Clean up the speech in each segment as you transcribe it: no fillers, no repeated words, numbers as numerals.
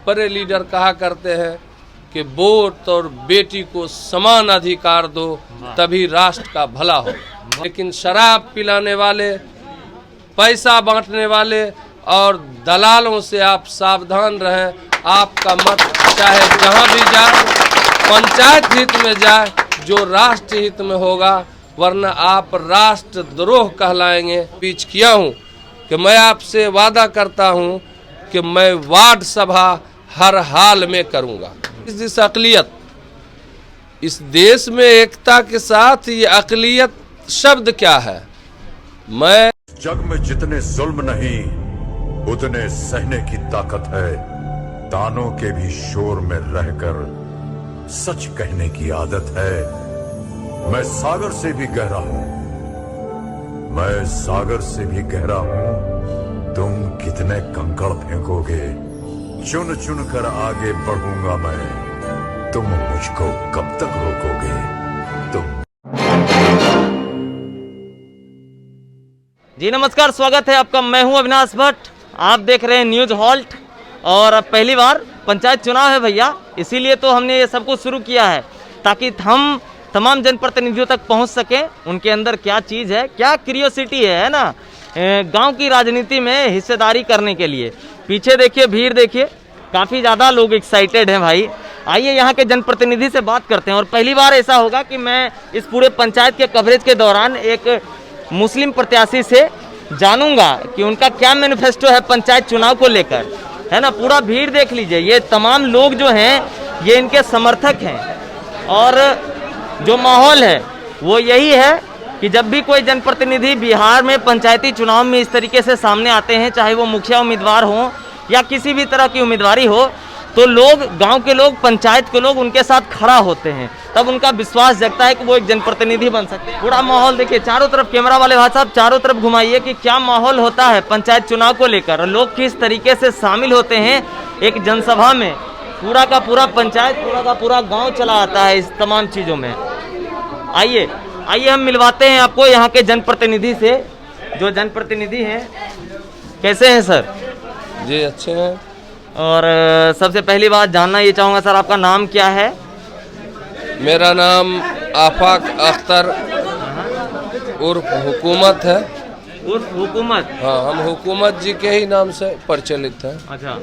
बड़े लीडर कहा करते हैं कि वोट और बेटी को समान अधिकार दो, तभी राष्ट्र का भला हो। लेकिन शराब पिलाने वाले, पैसा बांटने वाले और दलालों से आप सावधान रहें। आपका मत चाहे जहां भी जाए, पंचायत हित में जाए, जो राष्ट्र हित में होगा, वरना आप राष्ट्रद्रोह कहलाएंगे। बीच किया हूं कि मैं आपसे वादा करता हूं कि मैं वार्ड सभा हर हाल में करूंगा। इस अक़लियत, इस देश में एकता के साथ ये अक़लियत शब्द क्या है? मैं जग में जितने जुल्म नहीं उतने सहने की ताकत है। तानों के भी शोर में रहकर सच कहने की आदत है। मैं सागर से भी गहरा हूं, मैं सागर से भी गहरा हूं। तुम कितने कंकड़ फेंकोगे, चुन चुन कर आगे बढ़ूंगा मैं। तुम मुझको कब तक रोकोगे? तुम जी नमस्कार, स्वागत है आपका। मैं हूं अविनाश भट्ट, आप देख रहे हैं न्यूज हॉल्ट। और अब पहली बार पंचायत चुनाव है भैया, इसीलिए तो हमने ये सब कुछ शुरू किया है ताकि हम तमाम जनप्रतिनिधियों तक पहुंच सकें। उनके अंदर क्या चीज़ है, क्या क्यूरियोसिटी है ना, गांव की राजनीति में हिस्सेदारी करने के लिए। पीछे देखिए, भीड़ देखिए, काफ़ी ज़्यादा लोग एक्साइटेड हैं भाई। आइए यहाँ के जनप्रतिनिधि से बात करते हैं। और पहली बार ऐसा होगा कि मैं इस पूरे पंचायत के कवरेज के दौरान एक मुस्लिम प्रत्याशी से जानूंगा कि उनका क्या मैनिफेस्टो है पंचायत चुनाव को लेकर, है ना। पूरा भीड़ देख लीजिए, ये तमाम लोग जो हैं ये इनके समर्थक हैं। और जो माहौल है वो यही है कि जब भी कोई जनप्रतिनिधि बिहार में पंचायती चुनाव में इस तरीके से सामने आते हैं, चाहे वो मुखिया उम्मीदवार हो या किसी भी तरह की उम्मीदवारी हो, तो लोग, गांव के लोग, पंचायत के लोग उनके साथ खड़ा होते हैं। तब उनका विश्वास जगता है कि वो एक जनप्रतिनिधि बन सकते हैं। पूरा माहौल देखिए, चारों तरफ कैमरा वाले भाई साहब चारों तरफ घुमाइए कि क्या माहौल होता है पंचायत चुनाव को लेकर, लोग किस तरीके से शामिल होते हैं एक जनसभा में। पूरा का पूरा पंचायत, पूरा का पूरा गाँव चला आता है इस तमाम चीज़ों में। आइए आइए हम मिलवाते हैं आपको यहाँ के जनप्रतिनिधि से। जो जनप्रतिनिधि हैं, कैसे हैं सर? जी अच्छे हैं। और सबसे पहली बात जानना ये चाहूँगा सर, आपका नाम क्या है? मेरा नाम आफाक अख्तर उर्फ हुकूमत है। उर्फ हुकूमत? हाँ, हम हुकूमत जी के ही नाम से प्रचलित हैं। अच्छा,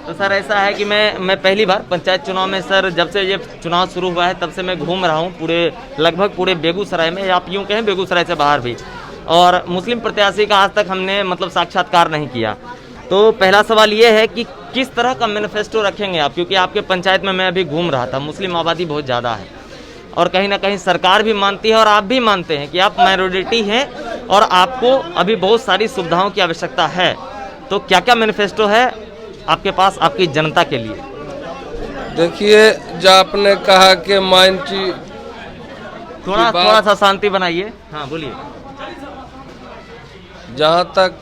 तो सर ऐसा है कि मैं पहली बार पंचायत चुनाव में सर, जब से ये चुनाव शुरू हुआ है तब से मैं घूम रहा हूँ पूरे, लगभग पूरे बेगूसराय में, आप यूँ कहें बेगूसराय से बाहर भी। और मुस्लिम प्रत्याशी का आज तक हमने मतलब साक्षात्कार नहीं किया। तो पहला सवाल ये है कि किस तरह का मैनिफेस्टो रखेंगे आप, क्योंकि आपके पंचायत में मैं अभी घूम रहा था, मुस्लिम आबादी बहुत ज़्यादा है और कहीं ना कहीं सरकार भी मानती है और आप भी मानते हैं कि आप माइनॉरिटी हैं और आपको अभी बहुत सारी सुविधाओं की आवश्यकता है। तो क्या क्या मैनिफेस्टो है आपके पास आपकी जनता के लिए? देखिए, जो आपने कहा कि माइनॉरिटी, थोड़ा सा शांति बनाइए। हाँ बोलिए। जहाँ तक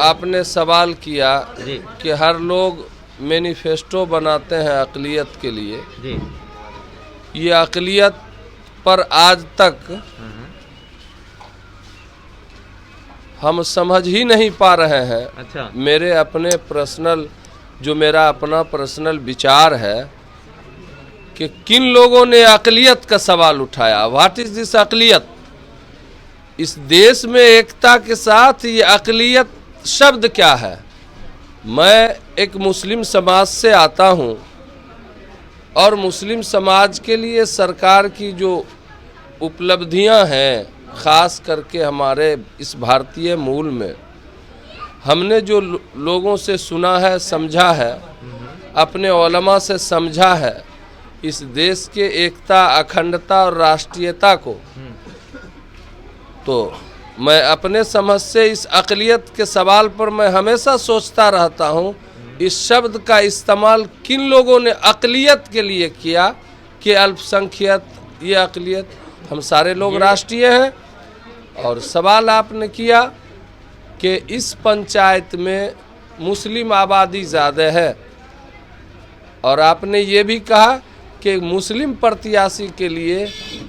आपने सवाल किया जी कि हर लोग मैनिफेस्टो बनाते हैं अक़लियत के लिए जी, ये अक़लियत पर आज तक हम समझ ही नहीं पा रहे हैं। अच्छा, मेरे अपने पर्सनल, जो मेरा अपना पर्सनल विचार है कि किन लोगों ने अक़लियत का सवाल उठाया। व्हाट इज़ दिस अक़लियत? इस देश में एकता के साथ ये अक़लियत शब्द क्या है? मैं एक मुस्लिम समाज से आता हूँ और मुस्लिम समाज के लिए सरकार की जो उपलब्धियाँ हैं, ख़ास करके हमारे इस भारतीय मूल में, हमने जो लोगों से सुना है, समझा है, अपने उलमा से समझा है, इस देश के एकता, अखंडता और राष्ट्रीयता को, तो मैं अपने समझ से इस अक़लियत के सवाल पर मैं हमेशा सोचता रहता हूँ, इस शब्द का इस्तेमाल किन लोगों ने अक़लियत के लिए किया कि अल्पसंख्यक, ये अक़लियत, हम सारे लोग राष्ट्रीय हैं। और सवाल आपने किया कि इस पंचायत में मुस्लिम आबादी ज़्यादा है, और आपने ये भी कहा कि मुस्लिम प्रत्याशी के लिए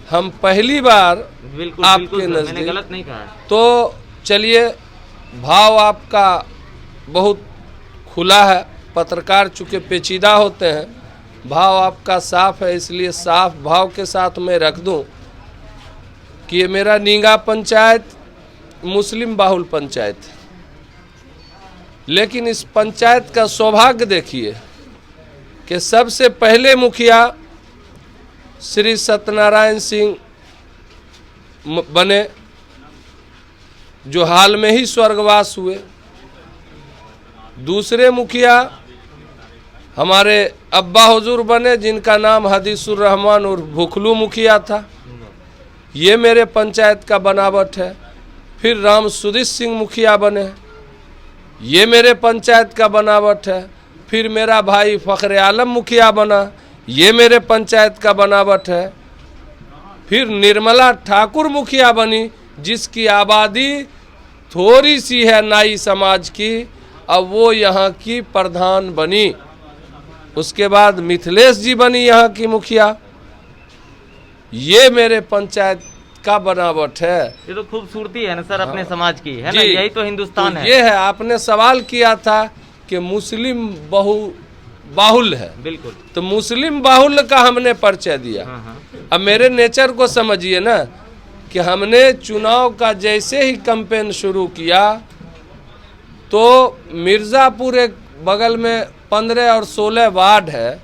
हम पहली बार आपके नज़दीक, मैंने गलत नहीं कहा। तो चलिए, भाव आपका बहुत खुला है, पत्रकार चूँकि पेचीदा होते हैं, भाव आपका साफ है, इसलिए साफ भाव के साथ मैं रख दूं कि ये मेरा नींगा पंचायत मुस्लिम बाहुल पंचायत है। लेकिन इस पंचायत का सौभाग्य देखिए कि सबसे पहले मुखिया श्री सत्यनारायण सिंह बने, जो हाल में ही स्वर्गवास हुए। दूसरे मुखिया हमारे अब्बा हुजूर बने, जिनका नाम हदीसुर रहमान और भुखलू मुखिया था। ये मेरे पंचायत का बनावट है। फिर राम सुदिश सिंह मुखिया बने, ये मेरे पंचायत का बनावट है। फिर मेरा भाई फ़ख्र आलम मुखिया बना, ये मेरे पंचायत का बनावट है। फिर निर्मला ठाकुर मुखिया बनी, जिसकी आबादी थोड़ी सी है नाई समाज की, अब वो यहाँ की प्रधान बनी। उसके बाद मिथिलेश जी बनी यहाँ की मुखिया। ये मेरे पंचायत का बनावट है। ये तो खूबसूरती है ना सर अपने समाज की, है जी, ना, यही तो हिंदुस्तान तो है। ये है। आपने सवाल किया था कि मुस्लिम बाहुल है, बिल्कुल। तो मुस्लिम बाहुल का हमने परिचय दिया। अब मेरे नेचर को समझिए ना कि हमने चुनाव का जैसे ही कैंपेन शुरू किया तो मिर्ज़ापुर एक बगल में 15 और 16 वार्ड है,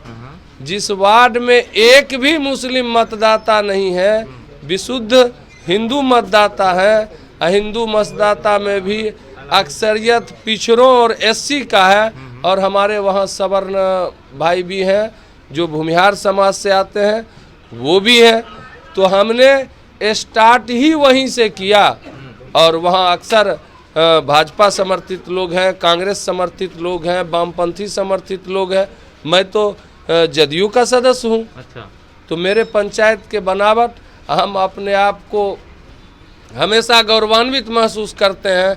जिस वार्ड में एक भी मुस्लिम मतदाता नहीं है, विशुद्ध हिंदू मतदाता है। हिंदू मतदाता में भी अक्सरियत पिछड़ों और एससी का है, और हमारे वहाँ सवर्ण भाई भी हैं जो भूमिहार समाज से आते हैं, वो भी हैं। तो हमने स्टार्ट ही वहीं से किया, और वहाँ अक्सर भाजपा समर्थित लोग हैं, कांग्रेस समर्थित लोग हैं, वामपंथी समर्थित लोग हैं। मैं तो जदयू का सदस्य हूँ। अच्छा। तो मेरे पंचायत के बनावट, हम अपने आप को हमेशा गौरवान्वित महसूस करते हैं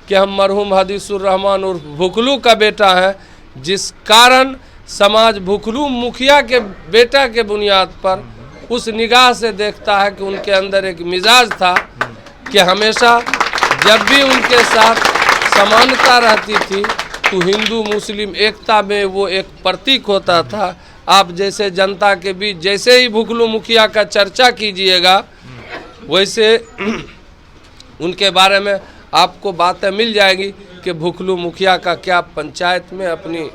कि हम मरहूम हदीसुर रहमान और भुखलू का बेटा है, जिस कारण समाज भुखलू मुखिया के बेटा के बुनियाद पर उस निगाह से देखता है कि उनके अंदर एक मिजाज था कि हमेशा जब भी उनके साथ समानता रहती थी तो हिंदू मुस्लिम एकता में वो एक प्रतीक होता था। आप जैसे जनता के बीच जैसे ही भुखलू मुखिया का चर्चा कीजिएगा, वैसे उनके बारे में आपको बातें मिल जाएगी कि भुखलू मुखिया का क्या पंचायत में अपनी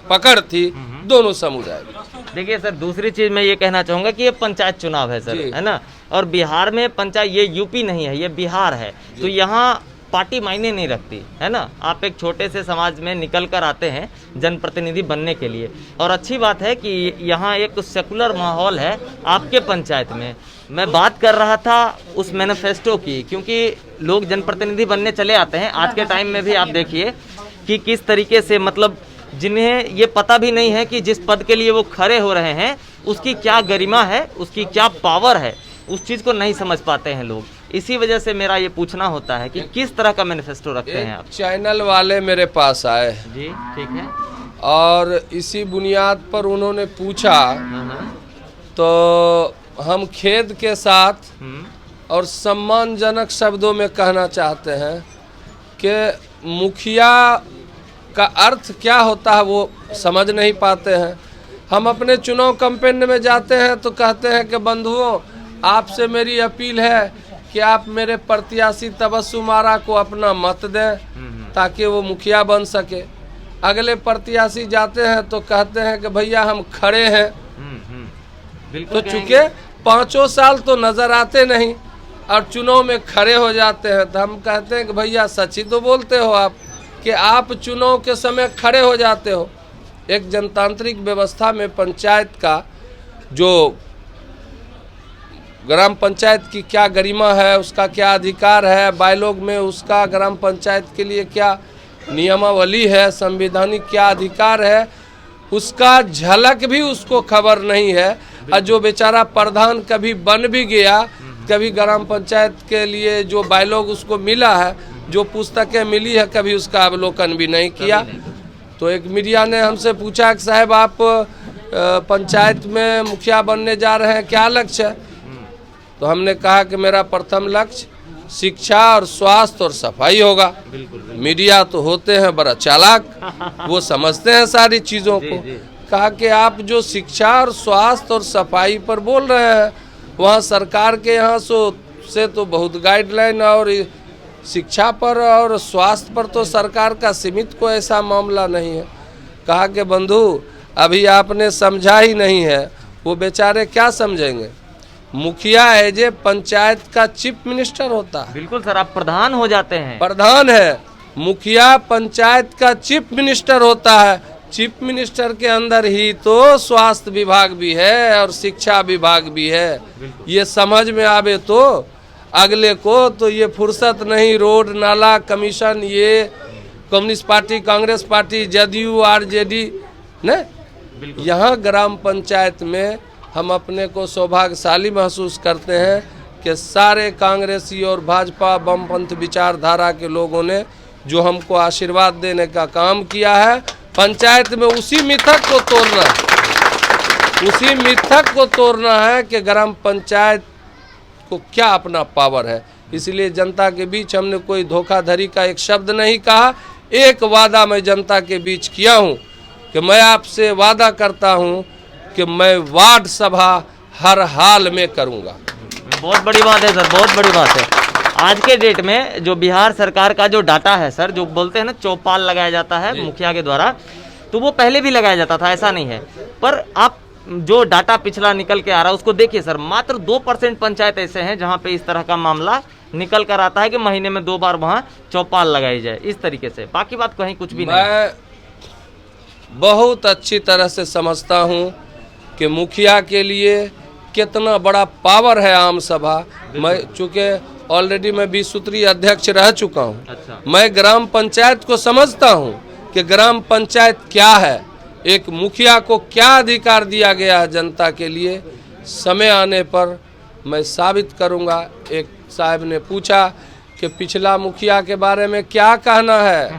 पकड़ थी दोनों समुदाय में। देखिए सर, दूसरी चीज मैं ये कहना चाहूँगा कि ये पंचायत चुनाव है सर, है ना, और बिहार में पंचायत, ये यूपी नहीं है, ये बिहार है। तो यहाँ पार्टी मायने नहीं रखती, है ना। आप एक छोटे से समाज में निकल कर आते हैं जनप्रतिनिधि बनने के लिए, और अच्छी बात है कि यहाँ एक सेकुलर माहौल है आपके पंचायत में। मैं बात कर रहा था उस मैनिफेस्टो की, क्योंकि लोग जनप्रतिनिधि बनने चले आते हैं। आज के टाइम में भी आप देखिए कि किस तरीके से, मतलब जिन्हें ये पता भी नहीं है कि जिस पद के लिए वो खड़े हो रहे हैं उसकी क्या गरिमा है, उसकी क्या पावर है, उस चीज़ को नहीं समझ पाते हैं लोग। इसी वजह से मेरा ये पूछना होता है कि किस तरह का मैनिफेस्टो रखते हैं आप। चैनल वाले मेरे पास आए जी, ठीक है, और इसी बुनियाद पर उन्होंने पूछा, तो हम खेद के साथ और सम्मानजनक शब्दों में कहना चाहते हैं कि मुखिया का अर्थ क्या होता है वो समझ नहीं पाते हैं। हम अपने चुनाव कैंपेन में जाते हैं तो कहते हैं कि बंधुओं, आपसे मेरी अपील है कि आप मेरे प्रत्याशी तबस्सुम आरा को अपना मत दें ताकि वो मुखिया बन सके। अगले प्रत्याशी जाते हैं तो कहते हैं कि भैया हम खड़े हैं। तो चूँकि 5 साल तो नज़र आते नहीं और चुनाव में खड़े हो जाते हैं, तो हम कहते हैं कि भैया सच ही तो बोलते हो आप कि आप चुनाव के समय खड़े हो जाते हो। एक जनतांत्रिक व्यवस्था में पंचायत का जो ग्राम पंचायत की क्या गरिमा है, उसका क्या अधिकार है, बायलॉग में उसका ग्राम पंचायत के लिए क्या नियमावली है, संवैधानिक क्या अधिकार है, उसका झलक भी उसको खबर नहीं है। और जो बेचारा प्रधान कभी बन भी गया, कभी ग्राम पंचायत के लिए जो बायलॉग उसको मिला है, जो पुस्तकें मिली है, कभी उसका अवलोकन भी नहीं किया। तो एक मीडिया ने हमसे पूछा कि साहब आप पंचायत में मुखिया बनने जा रहे हैं, क्या लक्ष्य है? तो हमने कहा कि मेरा प्रथम लक्ष्य शिक्षा और स्वास्थ्य और सफाई होगा। मीडिया तो होते हैं बड़ा चालाक, वो समझते हैं सारी चीज़ों को। कहा कि आप जो शिक्षा और स्वास्थ्य और सफाई पर बोल रहे हैं, वहाँ सरकार के यहाँ से तो बहुत गाइडलाइन, और शिक्षा पर और स्वास्थ्य पर तो सरकार का सीमित कोई ऐसा मामला नहीं है। कहा कि बंधु अभी आपने समझा ही नहीं है, वो बेचारे क्या समझेंगे। मुखिया है जे पंचायत का चीफ मिनिस्टर होता है। बिल्कुल सर, आप प्रधान हो जाते हैं। प्रधान है, मुखिया पंचायत का चीफ मिनिस्टर होता है। चीफ मिनिस्टर के अंदर ही तो स्वास्थ्य विभाग भी है और शिक्षा विभाग भी है। ये समझ में आवे तो अगले को तो ये फुर्सत नहीं। रोड नाला कमीशन, ये communist party, Congress party, JDU, RJD ने, यहाँ ग्राम पंचायत में हम अपने को सौभाग्यशाली महसूस करते हैं कि सारे कांग्रेसी और भाजपा वामपंथ विचारधारा के लोगों ने जो हमको आशीर्वाद देने का काम किया है, पंचायत में उसी मिथक को तोड़ना है, उसी मिथक को तोड़ना है कि ग्राम पंचायत को क्या अपना पावर है। इसलिए जनता के बीच हमने कोई धोखाधड़ी का एक शब्द नहीं कहा। एक वादा मैं जनता के बीच किया हूँ कि मैं आपसे वादा करता हूँ कि मैं वार्ड सभा हर हाल में करूँगा। बहुत बड़ी बात है सर, बहुत बड़ी बात है। आज के डेट में जो बिहार सरकार का जो डाटा है सर, जो बोलते हैं ना चौपाल लगाया जाता है मुखिया के द्वारा, तो वो पहले भी लगाया जाता था, ऐसा नहीं है। पर आप जो डाटा पिछला निकल के आ रहा है उसको देखिए सर, मात्र 2% पंचायत ऐसे हैं जहां पे इस तरह का मामला निकल कर आता है कि महीने में 2 बार वहां चौपाल लगाई जाए इस तरीके से। बाकी बात कहीं कुछ भी नहीं। मैं बहुत अच्छी तरह से समझता हूं कि मुखिया के लिए कितना बड़ा पावर है आम सभा। मैं चूँकि ऑलरेडी मैं 20 सूत्रीय अध्यक्ष रह चुका हूं। अच्छा। मैं ग्राम पंचायत को समझता हूं कि ग्राम पंचायत क्या है, एक मुखिया को क्या अधिकार दिया गया है जनता के लिए। समय आने पर मैं साबित करूंगा। एक साहब ने पूछा कि पिछला मुखिया के बारे में क्या कहना है।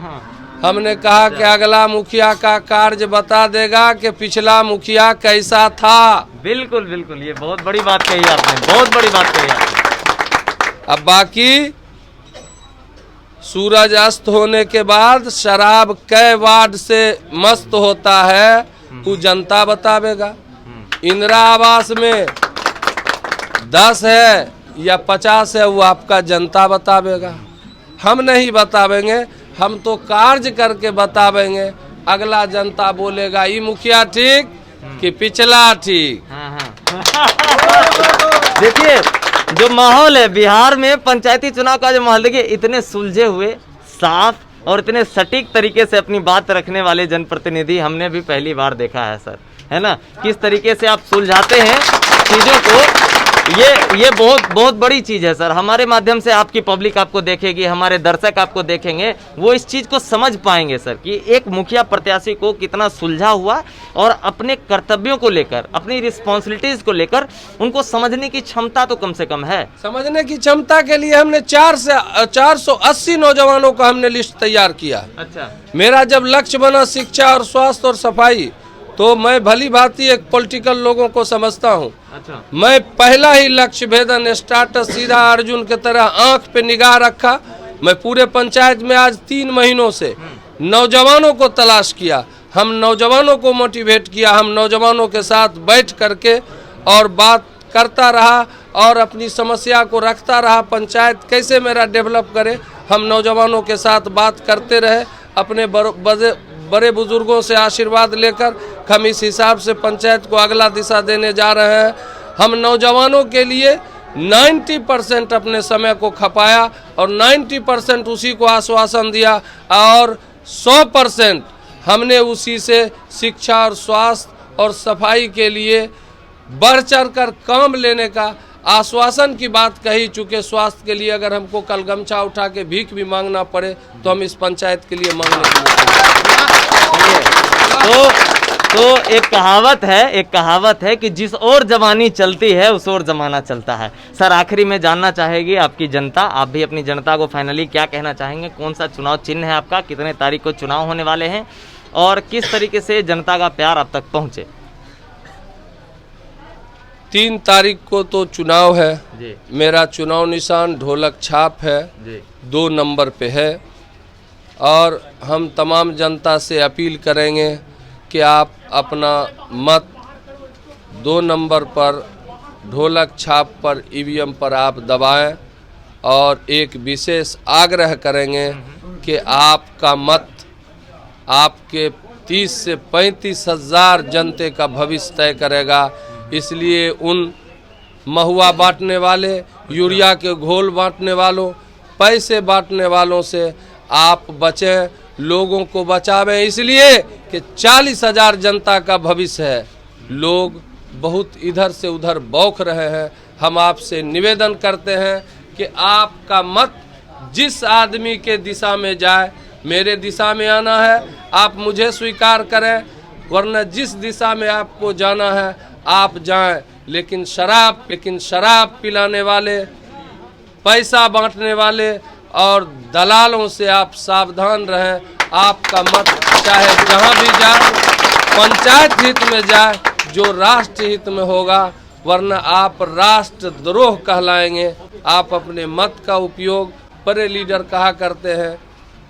हमने कहा कि अगला मुखिया का कार्य बता देगा कि पिछला मुखिया कैसा था। बिल्कुल बिल्कुल, ये बहुत बड़ी बात कही आपने, बहुत बड़ी बात कही आपने। अब बाकी सूरज अस्त होने के बाद शराब कै वार्ड से मस्त होता है वो जनता बतावेगा। इंदिरा आवास में 10 है या 50 है वो आपका जनता बतावेगा। हम नहीं बतावेंगे, हम तो कार्य करके बतावेंगे। अगला जनता बोलेगा ये मुखिया ठीक कि पिछला ठीक। देखिए जो माहौल है बिहार में पंचायती चुनाव का, जो माहौल देखिए, इतने सुलझे हुए, साफ और इतने सटीक तरीके से अपनी बात रखने वाले जनप्रतिनिधि हमने भी पहली बार देखा है सर, है ना। किस तरीके से आप सुलझाते हैं चीज़ों को, ये बहुत बड़ी चीज़ है सर। हमारे माध्यम से आपकी पब्लिक आपको देखेगी, हमारे दर्शक आपको देखेंगे, वो इस चीज़ को समझ पाएंगे सर कि एक मुखिया प्रत्याशी को कितना सुलझा हुआ और अपने कर्तव्यों को लेकर, अपनी रिस्पॉन्सिबिलिटीज को लेकर उनको समझने की क्षमता तो कम से कम है। समझने की क्षमता के लिए हमने 480 नौजवानों का हमने लिस्ट तैयार किया। अच्छा। मेरा जब लक्ष्य बना शिक्षा और स्वास्थ्य और सफाई, तो मैं भली भांति एक पॉलिटिकल लोगों को समझता हूँ। अच्छा। मैं पहला ही लक्ष्य भेदन स्टार्टर सीधा अर्जुन के तरह आंख पे निगाह रखा। मैं पूरे पंचायत में आज 3 महीनों से नौजवानों को तलाश किया, हम नौजवानों को मोटिवेट किया, हम नौजवानों के साथ बैठ करके और बात करता रहा और अपनी समस्या को रखता रहा। पंचायत कैसे मेरा डेवलप करे, हम नौजवानों के साथ बात करते रहे, अपने बड़े बुजुर्गों से आशीर्वाद लेकर हम इस हिसाब से पंचायत को अगला दिशा देने जा रहे हैं। हम नौजवानों के लिए 90% अपने समय को खपाया और 90% उसी को आश्वासन दिया और 100% हमने उसी से शिक्षा और स्वास्थ्य और सफाई के लिए बढ़ चढ़ कर काम लेने का आश्वासन की बात कही। चूँकि स्वास्थ्य के लिए अगर हमको कल गमछा उठा के भीख भी मांगना पड़े तो हम इस पंचायत के लिए मांगने के लिए। तो एक कहावत है कि जिस ओर जवानी चलती है उस ओर जमाना चलता है। सर आखिरी में जानना चाहेगी आपकी जनता, आप भी अपनी जनता को फाइनली क्या कहना चाहेंगे? कौन सा चुनाव चिन्ह है आपका, कितने तारीख को चुनाव होने वाले हैं और किस तरीके से जनता का प्यार आप तक पहुँचे? 3 तारीख को तो चुनाव है जी मेरा चुनाव निशान ढोलक छाप है जी 2 नंबर पे है और हम तमाम जनता से अपील करेंगे कि आप अपना मत 2 नंबर पर ढोलक छाप पर ईवीएम पर आप दबाएं और एक विशेष आग्रह करेंगे कि आपका मत आपके 30 से 35 हज़ार जनते का भविष्य तय करेगा। इसलिए उन महुआ बांटने वाले, यूरिया के घोल बांटने वालों, पैसे बांटने वालों से आप बचें, लोगों को बचावें, इसलिए कि 40,000 जनता का भविष्य है। लोग बहुत इधर से उधर बौख रहे हैं। हम आपसे निवेदन करते हैं कि आपका मत जिस आदमी के दिशा में जाए, मेरे दिशा में आना है, आप मुझे स्वीकार करें, वरना जिस दिशा में आपको जाना है आप जाएं। लेकिन शराब पिलाने वाले, पैसा बांटने वाले और दलालों से आप सावधान रहें। आपका मत चाहे जहां भी जाए, पंचायत हित में जाए, जो राष्ट्र हित में होगा, वरना आप राष्ट्रद्रोह कहलाएंगे। आप अपने मत का उपयोग, बड़े लीडर कहा करते हैं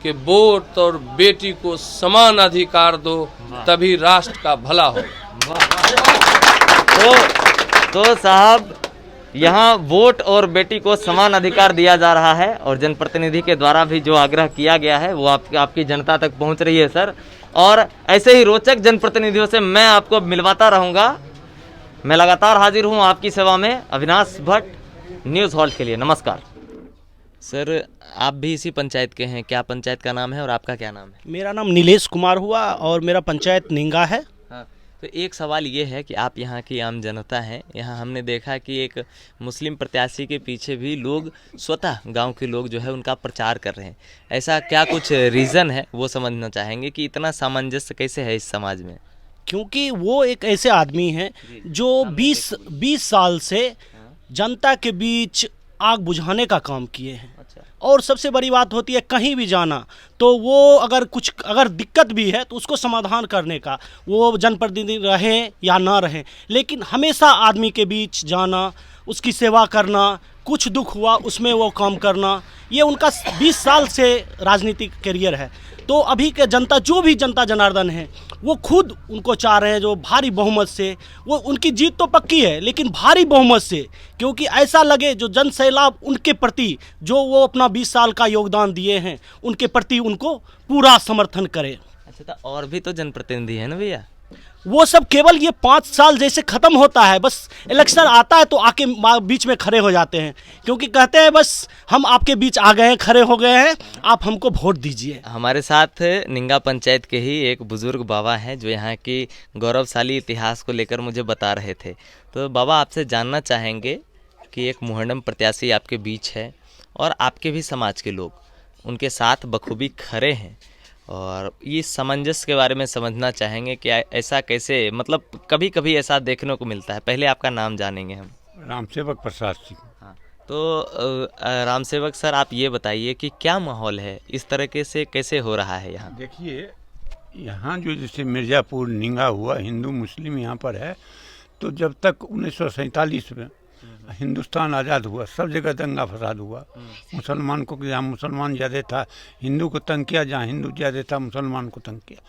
कि वोट और बेटी को समान अधिकार दो, तभी राष्ट्र का भला हो। तो साहब, यहाँ वोट और बेटी को समान अधिकार दिया जा रहा है और जनप्रतिनिधि के द्वारा भी जो आग्रह किया गया है वो आपकी जनता तक पहुँच रही है सर। और ऐसे ही रोचक जनप्रतिनिधियों से मैं आपको मिलवाता रहूँगा। मैं लगातार हाजिर हूँ आपकी सेवा में। अविनाश भट्ट, न्यूज़ हॉल्ट के लिए, नमस्कार। सर, आप भी इसी पंचायत के हैं, क्या पंचायत का नाम है और आपका क्या नाम है? मेरा नाम नीलेश कुमार हुआ और मेरा पंचायत निंगा है। हाँ, तो एक सवाल ये है कि आप यहाँ की आम जनता हैं। यहाँ हमने देखा कि एक मुस्लिम प्रत्याशी के पीछे भी लोग, स्वतः गांव के लोग जो है उनका प्रचार कर रहे हैं। ऐसा क्या कुछ रीज़न है, वो समझना चाहेंगे कि इतना सामंजस्य कैसे है इस समाज में? क्योंकि वो एक ऐसे आदमी हैं जो 20 साल से जनता के बीच आग बुझाने का काम किए हैं। और सबसे बड़ी बात होती है, कहीं भी जाना तो वो अगर दिक्कत भी है तो उसको समाधान करने का, वो जनप्रतिनिधि रहें या ना रहें, लेकिन हमेशा आदमी के बीच जाना, उसकी सेवा करना, कुछ दुख हुआ उसमें वो काम करना, ये उनका 20 साल से राजनीतिक करियर है। तो अभी के जनता, जो भी जनता जनार्दन है, वो खुद उनको चाह रहे हैं जो भारी बहुमत से, वो उनकी जीत तो पक्की है लेकिन भारी बहुमत से, क्योंकि ऐसा लगे जो जन सैलाब उनके प्रति, जो वो अपना 20 साल का योगदान दिए हैं, उनके प्रति उनको पूरा समर्थन करे। अच्छा, तो और भी तो जनप्रतिनिधि है ना भैया? वो सब केवल ये 5 साल जैसे ख़त्म होता है, बस इलेक्शन आता है तो आके बीच में खड़े हो जाते हैं, क्योंकि कहते हैं बस हम आपके बीच आ गए हैं, खड़े हो गए हैं, आप हमको वोट दीजिए। हमारे साथ निंगा पंचायत के ही एक बुजुर्ग बाबा हैं जो यहाँ की गौरवशाली इतिहास को लेकर मुझे बता रहे थे। तो बाबा, आपसे जानना चाहेंगे कि एक मुहर्रम प्रत्याशी आपके बीच है और आपके भी समाज के लोग उनके साथ बखूबी खड़े हैं, और ये सामंजस्य के बारे में समझना चाहेंगे कि ऐसा कैसे, मतलब कभी कभी ऐसा देखने को मिलता है। पहले आपका नाम जानेंगे हम। रामसेवक प्रसाद सिंह। हाँ, तो रामसेवक सर, आप ये बताइए कि क्या माहौल है, इस तरीके से कैसे हो रहा है यहाँ? देखिए, यहाँ जो जैसे मिर्ज़ापुर निंगा हुआ, हिंदू मुस्लिम यहाँ पर है, तो जब तक 1947 में हिंदुस्तान आज़ाद हुआ, सब जगह दंगा फसाद हुआ। मुसलमान को, जहाँ मुसलमान ज़्यादा था हिंदू को तंग किया, जहाँ हिंदू ज़्यादा था मुसलमान को तंग किया।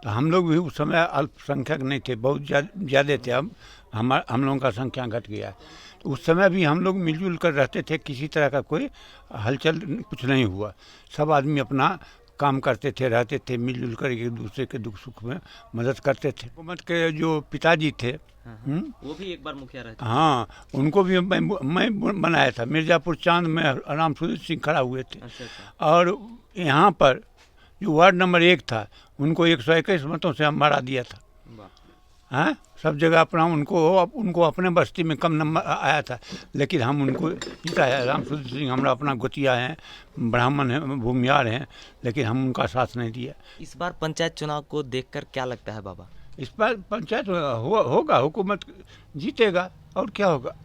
तो हम लोग भी उस समय अल्पसंख्यक नहीं थे, बहुत ज़्यादा थे। अब हम लोगों का संख्या घट गया है। तो उस समय भी हम लोग मिलजुल कर रहते थे, किसी तरह का कोई हलचल कुछ नहीं हुआ। सब आदमी अपना काम करते थे, रहते थे मिलजुल कर, एक दूसरे के दुख सुख में मदद करते थे। हुकूमत के जो पिताजी थे, वो भी एक बार मुखिया रहे थे। हाँ, उनको भी मैं बनाया था। मिर्ज़ापुर चांद में राम सूरज सिंह खड़ा हुए थे। अच्छा। और यहाँ पर जो वार्ड नंबर 1 था, उनको 121 मतों से हम बढ़ा दिया था। हाँ, सब जगह अपना उनको अपने बस्ती में कम नंबर आया था, लेकिन हम उनको जिताया। राम सूरज सिंह हमारा अपना गोतिया हैं, ब्राह्मण हैं, भूमियार हैं, लेकिन हम उनका साथ नहीं दिया। इस बार पंचायत चुनाव को देखकर क्या लगता है बाबा? इस बार पंचायत होगा, हुकूमत जीतेगा, और क्या होगा।